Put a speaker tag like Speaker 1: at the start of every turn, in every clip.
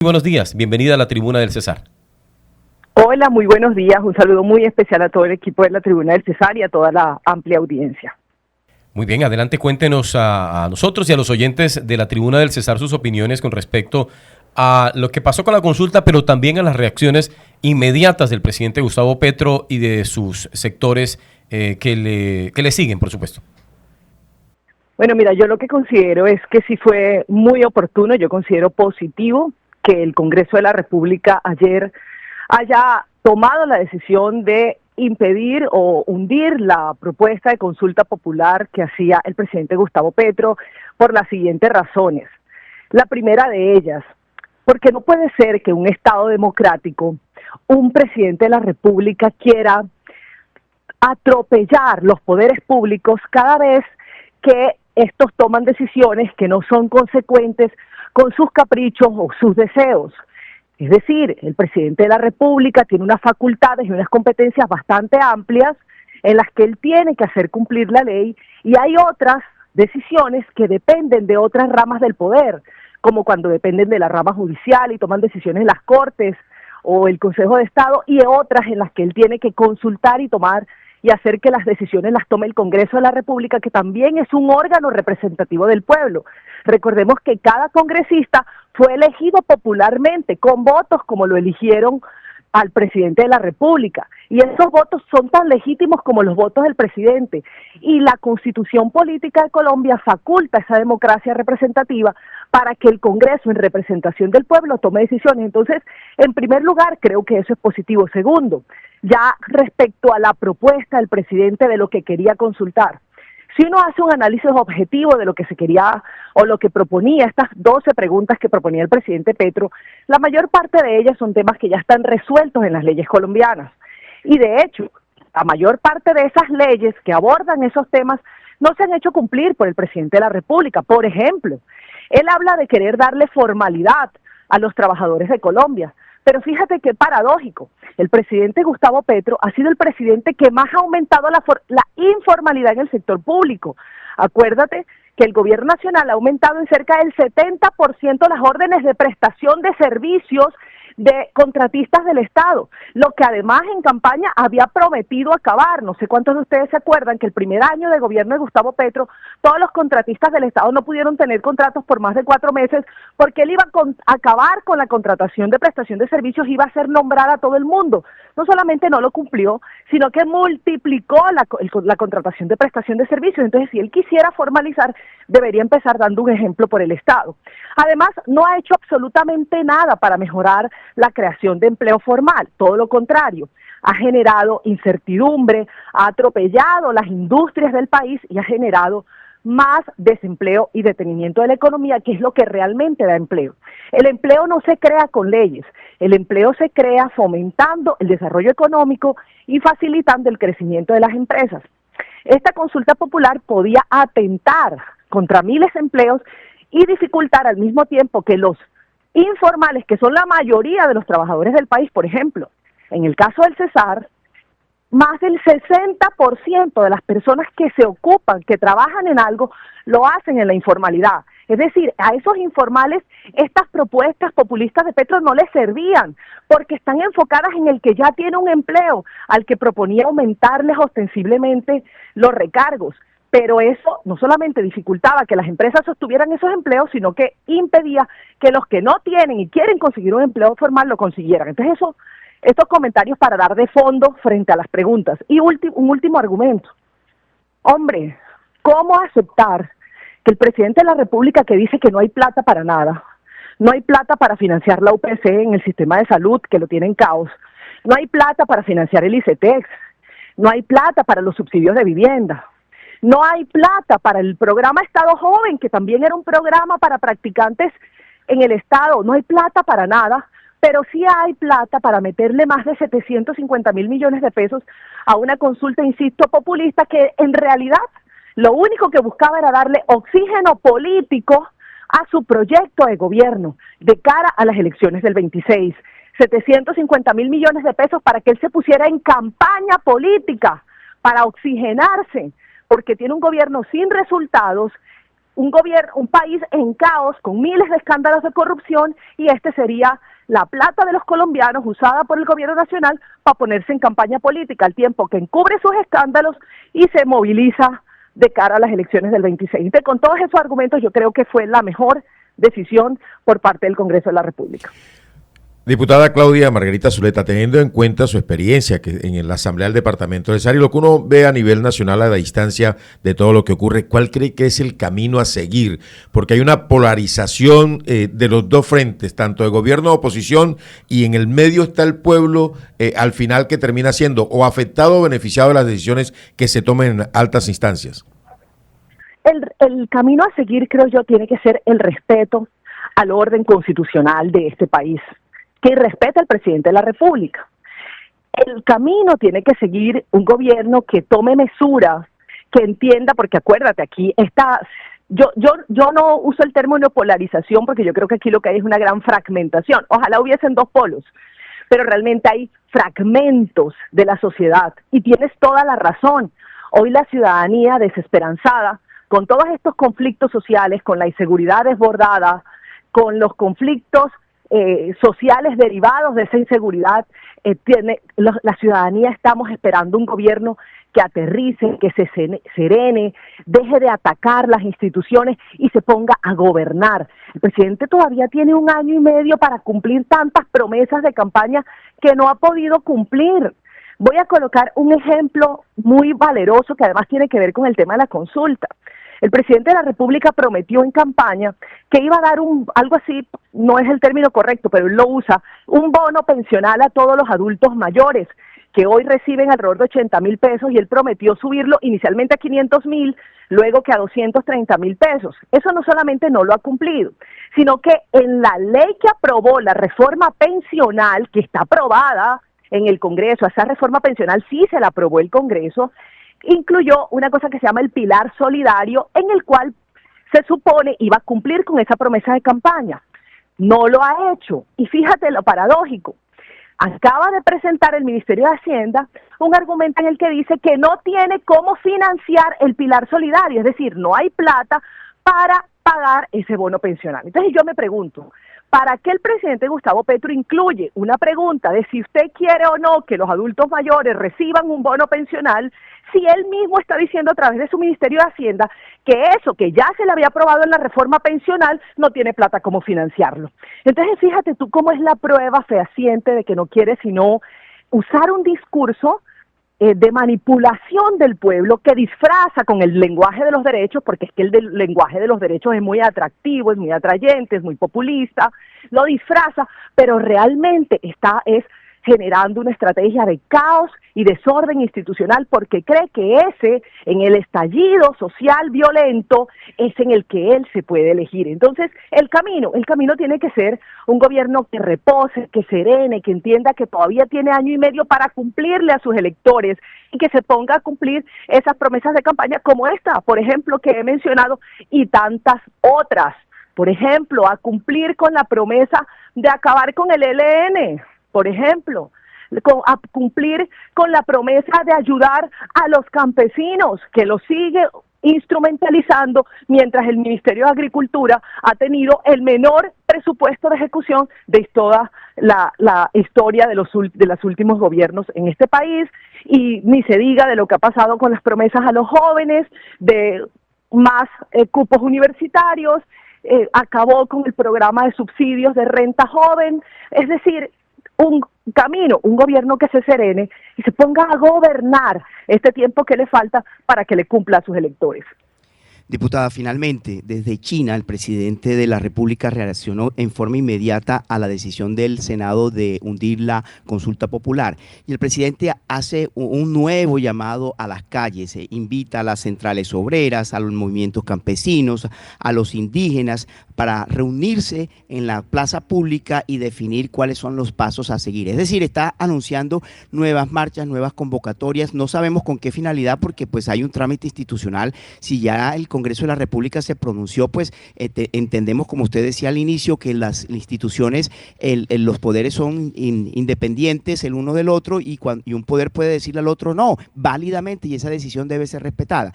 Speaker 1: Buenos días, bienvenida a la Tribuna del Cesar.
Speaker 2: Hola, muy buenos días. Un saludo muy especial a todo el equipo de la Tribuna del Cesar y a toda la amplia audiencia.
Speaker 1: Muy bien, adelante, cuéntenos a nosotros y a los oyentes de la Tribuna del Cesar sus opiniones con respecto a lo que pasó con la consulta, pero también a las reacciones inmediatas del presidente Gustavo Petro y de sus sectores que le siguen, por supuesto.
Speaker 2: Bueno, mira, yo lo que considero es que sí fue muy oportuno, yo considero positivo que el Congreso de la República ayer haya tomado la decisión de impedir o hundir la propuesta de consulta popular que hacía el presidente Gustavo Petro por las siguientes razones. La primera de ellas, porque no puede ser que un Estado democrático, un presidente de la República quiera atropellar los poderes públicos cada vez que estos toman decisiones que no son consecuentes con sus caprichos o sus deseos. Es decir, el presidente de la República tiene unas facultades y unas competencias bastante amplias en las que él tiene que hacer cumplir la ley, y hay otras decisiones que dependen de otras ramas del poder, como cuando dependen de la rama judicial y toman decisiones en las Cortes o el Consejo de Estado, y otras en las que él tiene que consultar y tomar y hacer que las decisiones las tome el Congreso de la República, que también es un órgano representativo del pueblo. Recordemos que cada congresista fue elegido popularmente, con votos como lo eligieron al presidente de la República, y esos votos son tan legítimos como los votos del presidente, y la Constitución Política de Colombia faculta esa democracia representativa para que el Congreso, en representación del pueblo, tome decisiones. Entonces, en primer lugar, creo que eso es positivo. Segundo, ya respecto a la propuesta del presidente de lo que quería consultar, si uno hace un análisis objetivo de lo que se quería o lo que proponía, estas 12 preguntas que proponía el presidente Petro, la mayor parte de ellas son temas que ya están resueltos en las leyes colombianas. Y de hecho, la mayor parte de esas leyes que abordan esos temas no se han hecho cumplir por el presidente de la República. Por ejemplo, él habla de querer darle formalidad a los trabajadores de Colombia. Pero fíjate qué paradójico, el presidente Gustavo Petro ha sido el presidente que más ha aumentado la informalidad en el sector público. Acuérdate que el gobierno nacional ha aumentado en cerca del 70% las órdenes de prestación de servicios de contratistas del Estado, lo que además en campaña había prometido acabar. No sé cuántos de ustedes se acuerdan que el primer año de gobierno de Gustavo Petro, todos los contratistas del Estado no pudieron tener contratos por más de 4 meses, porque él iba a acabar con la contratación de prestación de servicios, iba a hacer nombrar a todo el mundo. No solamente no lo cumplió, sino que multiplicó la contratación de prestación de servicios. Entonces, si él quisiera formalizar, debería empezar dando un ejemplo por el Estado. Además, no ha hecho absolutamente nada para mejorar la creación de empleo formal, todo lo contrario, ha generado incertidumbre, ha atropellado las industrias del país y ha generado más desempleo y detenimiento de la economía, que es lo que realmente da empleo. El empleo no se crea con leyes, el empleo se crea fomentando el desarrollo económico y facilitando el crecimiento de las empresas. Esta consulta popular podía atentar contra miles de empleos y dificultar al mismo tiempo que los informales, que son la mayoría de los trabajadores del país. Por ejemplo, en el caso del Cesar, más del 60% de las personas que se ocupan, que trabajan en algo, lo hacen en la informalidad. Es decir, a esos informales estas propuestas populistas de Petro no les servían, porque están enfocadas en el que ya tiene un empleo, al que proponía aumentarles ostensiblemente los recargos. Pero eso no solamente dificultaba que las empresas sostuvieran esos empleos, sino que impedía que los que no tienen y quieren conseguir un empleo formal lo consiguieran. Entonces estos comentarios para dar de fondo frente a las preguntas. Y un último argumento. Hombre, ¿cómo aceptar que el presidente de la República, que dice que no hay plata para nada, no hay plata para financiar la UPC en el sistema de salud, que lo tiene en caos, no hay plata para financiar el ICETEX, no hay plata para los subsidios de vivienda, no hay plata para el programa Estado Joven, que también era un programa para practicantes en el Estado, no hay plata para nada, pero sí hay plata para meterle más de 750.000 millones de pesos a una consulta, insisto, populista, que en realidad lo único que buscaba era darle oxígeno político a su proyecto de gobierno de cara a las elecciones del 26. 750.000 millones de pesos para que él se pusiera en campaña política, para oxigenarse, porque tiene un gobierno sin resultados, un gobierno, un país en caos con miles de escándalos de corrupción, y este sería la plata de los colombianos usada por el gobierno nacional para ponerse en campaña política, al tiempo que encubre sus escándalos y se moviliza de cara a las elecciones del 26. Entonces, con todos esos argumentos, yo creo que fue la mejor decisión por parte del Congreso de la República.
Speaker 3: Diputada Claudia Margarita Zuleta, teniendo en cuenta su experiencia en la Asamblea del Departamento del Cesar y lo que uno ve a nivel nacional a la distancia de todo lo que ocurre, ¿cuál cree que es el camino a seguir? Porque hay una polarización de los dos frentes, tanto de gobierno, oposición, y en el medio está el pueblo, al final, que termina siendo o afectado o beneficiado de las decisiones que se tomen en altas instancias.
Speaker 2: El camino a seguir, creo yo, tiene que ser el respeto al orden constitucional de este país, que respeta al presidente de la República. El camino tiene que seguir un gobierno que tome mesura, que entienda, porque acuérdate, aquí está, yo no uso el término polarización, porque yo creo que aquí lo que hay es una gran fragmentación. Ojalá hubiesen dos polos, pero realmente hay fragmentos de la sociedad, y tienes toda la razón. Hoy la ciudadanía desesperanzada, con todos estos conflictos sociales, con la inseguridad desbordada, con los conflictos sociales derivados de esa inseguridad, la ciudadanía estamos esperando un gobierno que aterrice, que se serene, deje de atacar las instituciones y se ponga a gobernar. El presidente todavía tiene 1 año y medio para cumplir tantas promesas de campaña que no ha podido cumplir. Voy a colocar un ejemplo muy valeroso que además tiene que ver con el tema de la consulta. El presidente de la República prometió en campaña que iba a dar algo así, no es el término correcto, pero él lo usa, un bono pensional a todos los adultos mayores, que hoy reciben alrededor de 80.000 pesos, y él prometió subirlo inicialmente a 500.000, luego que a 230.000 pesos. Eso no solamente no lo ha cumplido, sino que en la ley que aprobó la reforma pensional, que está aprobada en el Congreso, esa reforma pensional sí se la aprobó el Congreso, incluyó una cosa que se llama el pilar solidario, en el cual se supone iba a cumplir con esa promesa de campaña. No lo ha hecho, y fíjate lo paradójico. Acaba de presentar el Ministerio de Hacienda un argumento en el que dice que no tiene cómo financiar el pilar solidario, es decir, no hay plata para pagar ese bono pensional. Entonces yo me pregunto, ¿para qué el presidente Gustavo Petro incluye una pregunta de si usted quiere o no que los adultos mayores reciban un bono pensional, si él mismo está diciendo a través de su Ministerio de Hacienda que eso que ya se le había aprobado en la reforma pensional no tiene plata como financiarlo? Entonces fíjate tú cómo es la prueba fehaciente de que no quiere sino usar un discurso de manipulación del pueblo que disfraza con el lenguaje de los derechos, porque es que el lenguaje de los derechos es muy atractivo, es muy atrayente, es muy populista, lo disfraza, pero realmente es generando una estrategia de caos y desorden institucional, porque cree que en el estallido social violento, es en el que él se puede elegir. Entonces, el camino tiene que ser un gobierno que repose, que serene, que entienda que todavía tiene 1 año y medio para cumplirle a sus electores, y que se ponga a cumplir esas promesas de campaña como esta, por ejemplo, que he mencionado, y tantas otras. Por ejemplo, a cumplir con la promesa de acabar con el ELN, por ejemplo, a cumplir con la promesa de ayudar a los campesinos, que lo sigue instrumentalizando, mientras el Ministerio de Agricultura ha tenido el menor presupuesto de ejecución de toda la historia de los últimos gobiernos en este país, y ni se diga de lo que ha pasado con las promesas a los jóvenes, de más cupos universitarios, acabó con el programa de subsidios de renta joven. Es decir, un gobierno que se serene y se ponga a gobernar este tiempo que le falta para que le cumpla a sus electores.
Speaker 4: Diputada, finalmente, desde China, el presidente de la República reaccionó en forma inmediata a la decisión del Senado de hundir la consulta popular. Y el presidente hace un nuevo llamado a las calles, invita a las centrales obreras, a los movimientos campesinos, a los indígenas, para reunirse en la plaza pública y definir cuáles son los pasos a seguir. Es decir, está anunciando nuevas marchas, nuevas convocatorias. No sabemos con qué finalidad, porque pues hay un trámite institucional. Si ya el Congreso Congreso de la República se pronunció, pues entendemos, como usted decía al inicio, que las instituciones, los poderes son independientes el uno del otro y un poder puede decirle al otro no, válidamente, y esa decisión debe ser respetada.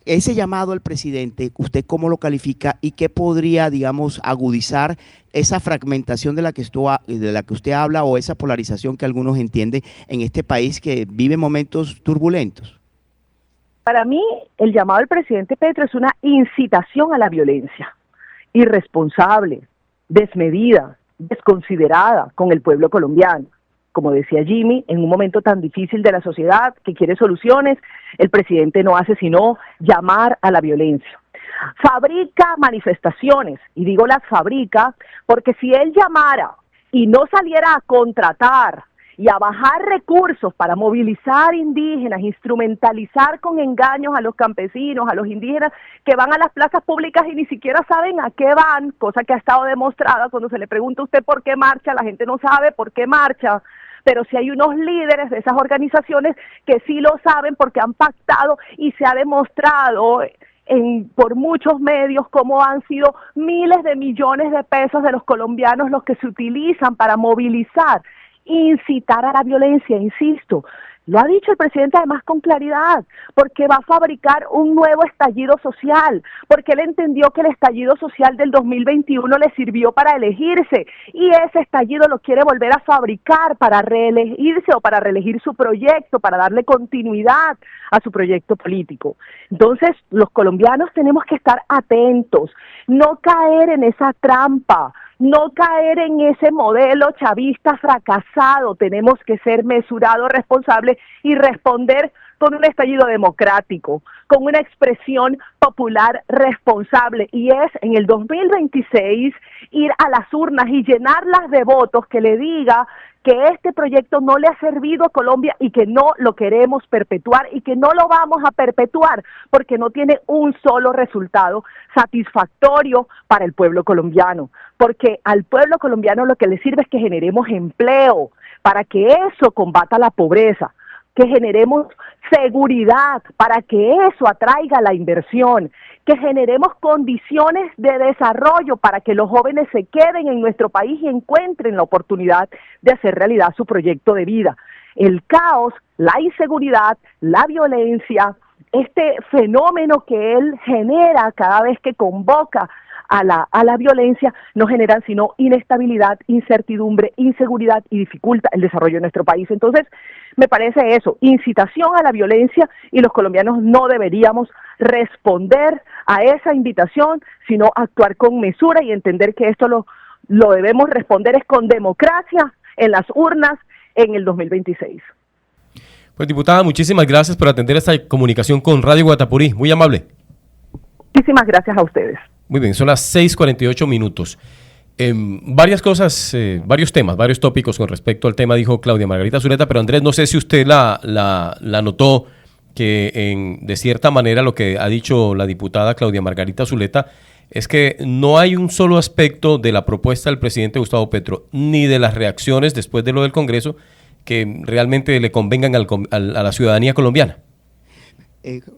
Speaker 4: Ese llamado al presidente, ¿usted cómo lo califica y qué podría, digamos, agudizar esa fragmentación de la que usted habla o esa polarización que algunos entienden en este país que vive momentos turbulentos?
Speaker 2: Para mí, el llamado del presidente Petro es una incitación a la violencia, irresponsable, desmedida, desconsiderada con el pueblo colombiano. Como decía Jimmy, en un momento tan difícil de la sociedad que quiere soluciones, el presidente no hace sino llamar a la violencia. Fabrica manifestaciones, y digo las fabrica, porque si él llamara y no saliera a contratar y a bajar recursos para movilizar indígenas, instrumentalizar con engaños a los campesinos, a los indígenas que van a las plazas públicas y ni siquiera saben a qué van, cosa que ha estado demostrada. Cuando se le pregunta a usted por qué marcha, la gente no sabe por qué marcha, pero sí hay unos líderes de esas organizaciones que sí lo saben porque han pactado y se ha demostrado por muchos medios cómo han sido miles de millones de pesos de los colombianos los que se utilizan para movilizar, incitar a la violencia, insisto. Lo ha dicho el presidente además con claridad, porque va a fabricar un nuevo estallido social, porque él entendió que el estallido social del 2021 le sirvió para elegirse y ese estallido lo quiere volver a fabricar para reelegirse o para reelegir su proyecto, para darle continuidad a su proyecto político. Entonces, los colombianos tenemos que estar atentos, no caer en esa trampa, no caer en ese modelo chavista fracasado. Tenemos que ser mesurados, responsables y responder con un estallido democrático, con una expresión popular responsable, y es en el 2026 ir a las urnas y llenarlas de votos que le diga que este proyecto no le ha servido a Colombia y que no lo queremos perpetuar y que no lo vamos a perpetuar porque no tiene un solo resultado satisfactorio para el pueblo colombiano, porque al pueblo colombiano lo que le sirve es que generemos empleo para que eso combata la pobreza, que generemos seguridad para que eso atraiga la inversión, que generemos condiciones de desarrollo para que los jóvenes se queden en nuestro país y encuentren la oportunidad de hacer realidad su proyecto de vida. El caos, la inseguridad, la violencia, este fenómeno que él genera cada vez que convoca a la violencia, no generan sino inestabilidad, incertidumbre, inseguridad y dificulta el desarrollo de nuestro país. Entonces, me parece eso, incitación a la violencia, y los colombianos no deberíamos responder a esa invitación, sino actuar con mesura y entender que esto lo debemos responder es con democracia en las urnas en el 2026.
Speaker 1: Pues diputada, muchísimas gracias por atender esta comunicación con Radio Guatapurí, muy amable.
Speaker 2: Muchísimas gracias a ustedes.
Speaker 1: Muy bien, son las 6:48 minutos. Varias cosas, varios temas, varios tópicos con respecto al tema, dijo Claudia Margarita Zuleta, pero Andrés, no sé si usted la notó, que de cierta manera lo que ha dicho la diputada Claudia Margarita Zuleta es que no hay un solo aspecto de la propuesta del presidente Gustavo Petro, ni de las reacciones después de lo del Congreso, que realmente le convengan a la ciudadanía colombiana.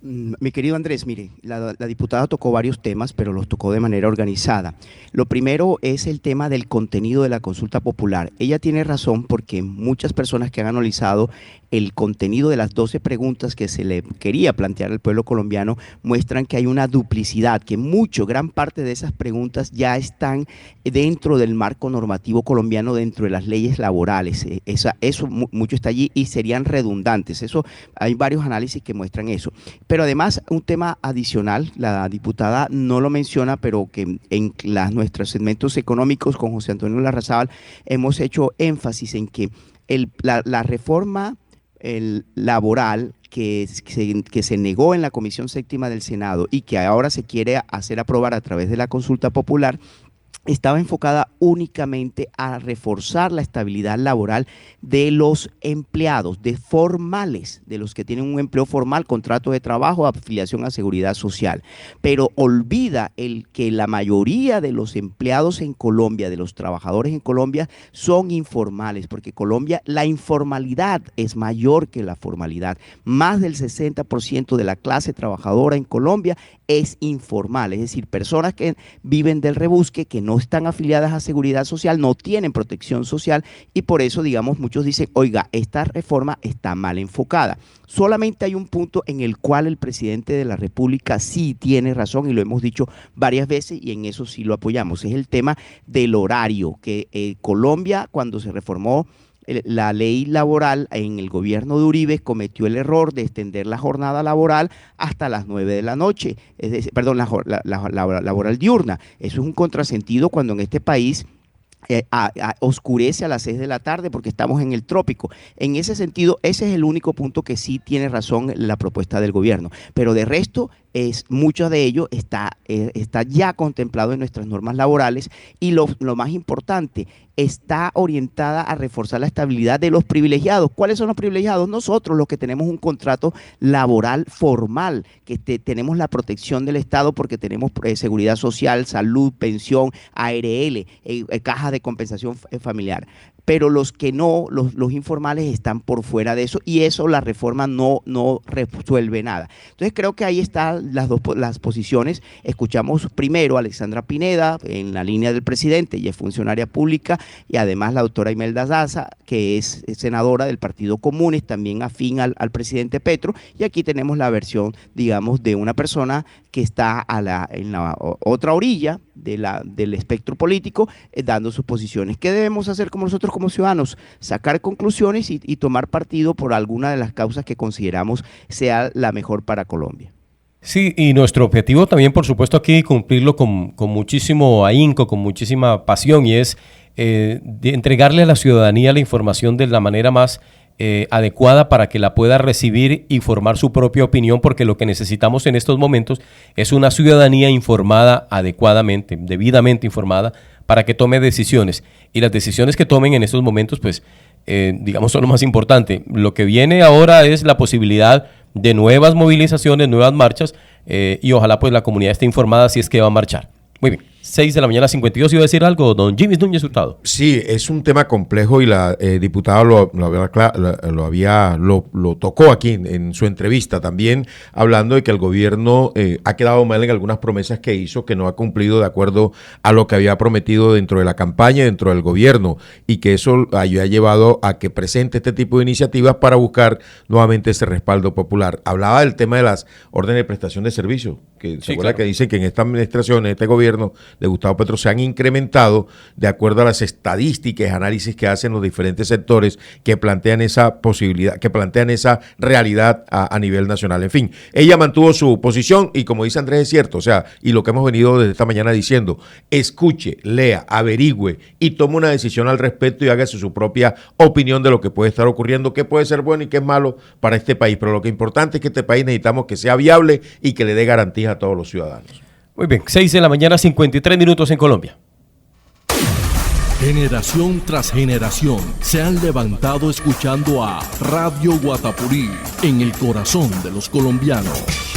Speaker 4: Mi querido Andrés, mire, la diputada tocó varios temas, pero los tocó de manera organizada. Lo primero es el tema del contenido de la consulta popular. Ella tiene razón porque muchas personas que han analizado el contenido de las 12 preguntas que se le quería plantear al pueblo colombiano muestran que hay una duplicidad, que gran parte de esas preguntas ya están dentro del marco normativo colombiano, dentro de las leyes laborales. Eso mucho está allí y serían redundantes. Eso hay varios análisis que muestran eso. Pero además, un tema adicional, la diputada no lo menciona, pero que en nuestros segmentos económicos con José Antonio Larrazábal hemos hecho énfasis en que la reforma laboral que se negó en la Comisión Séptima del Senado y que ahora se quiere hacer aprobar a través de la consulta popular, estaba enfocada únicamente a reforzar la estabilidad laboral de los empleados, de formales, de los que tienen un empleo formal, contrato de trabajo, afiliación a seguridad social. Pero olvida que la mayoría de los empleados en Colombia, de los trabajadores en Colombia, son informales, porque Colombia, la informalidad es mayor que la formalidad. Más del 60% de la clase trabajadora en Colombia es informal, es decir, personas que viven del rebusque, que no están afiliadas a seguridad social, no tienen protección social, y por eso, digamos, muchos dicen, oiga, esta reforma está mal enfocada. Solamente hay un punto en el cual el presidente de la República sí tiene razón, y lo hemos dicho varias veces, y en eso sí lo apoyamos, es el tema del horario, que Colombia, cuando se reformó la ley laboral en el gobierno de Uribe, cometió el error de extender la jornada laboral hasta las 9 de la noche, es decir, perdón, la laboral diurna. Eso es un contrasentido cuando en este país oscurece a las 6 de la tarde porque estamos en el trópico. En ese sentido, ese es el único punto que sí tiene razón la propuesta del gobierno, pero de resto, mucho de ello está ya contemplado en nuestras normas laborales, y lo más importante, está orientada a reforzar la estabilidad de los privilegiados. ¿Cuáles son los privilegiados? Nosotros, los que tenemos un contrato laboral formal, que tenemos la protección del Estado porque tenemos seguridad social, salud, pensión, ARL, caja de compensación familiar. Pero los que no, los informales están por fuera de eso, y eso la reforma no resuelve nada. Entonces creo que ahí están las posiciones. Escuchamos primero a Alexandra Pineda en la línea del presidente, ella es funcionaria pública, y además la doctora Imelda Daza, que es senadora del Partido Comunes, también afín al presidente Petro, y aquí tenemos la versión, digamos, de una persona que está en la otra orilla del espectro político, dando sus posiciones. ¿Qué debemos hacer nosotros como ciudadanos? Sacar conclusiones y tomar partido por alguna de las causas que consideramos sea la mejor para Colombia.
Speaker 1: Sí, y nuestro objetivo también, por supuesto, aquí cumplirlo con muchísimo ahínco, con muchísima pasión, y es de entregarle a la ciudadanía la información de la manera más adecuada para que la pueda recibir y formar su propia opinión, porque lo que necesitamos en estos momentos es una ciudadanía informada adecuadamente, debidamente informada, para que tome decisiones. Y las decisiones que tomen en estos momentos, pues, digamos, son lo más importante. Lo que viene ahora es la posibilidad de nuevas movilizaciones, nuevas marchas, y ojalá pues la comunidad esté informada si es que va a marchar. Muy bien, 6 de la mañana, 52, ¿iba a decir algo, don Jimmy Núñez Hurtado?
Speaker 3: Sí, es un tema complejo, y la diputada lo tocó aquí en su entrevista también, hablando de que el gobierno ha quedado mal en algunas promesas que hizo, que no ha cumplido de acuerdo a lo que había prometido dentro de la campaña, dentro del gobierno, y que eso ha llevado a que presente este tipo de iniciativas para buscar nuevamente ese respaldo popular. Hablaba del tema de las órdenes de prestación de servicios, que se acuerda que dicen que en esta administración, en este gobierno de Gustavo Petro, se han incrementado de acuerdo a las estadísticas y análisis que hacen los diferentes sectores que plantean esa posibilidad, que plantean esa realidad a nivel nacional. En fin, ella mantuvo su posición, y como dice Andrés, es cierto, o sea, y lo que hemos venido desde esta mañana diciendo, escuche, lea, averigüe y tome una decisión al respecto, y hágase su propia opinión de lo que puede estar ocurriendo, qué puede ser bueno y qué es malo para este país. Pero lo que es importante es que este país necesitamos que sea viable y que le dé garantías a todos los ciudadanos.
Speaker 1: Muy bien, 6 de la mañana, 53 minutos en Colombia.
Speaker 5: Generación tras generación se han levantado escuchando a Radio Guatapurí en el corazón de los colombianos.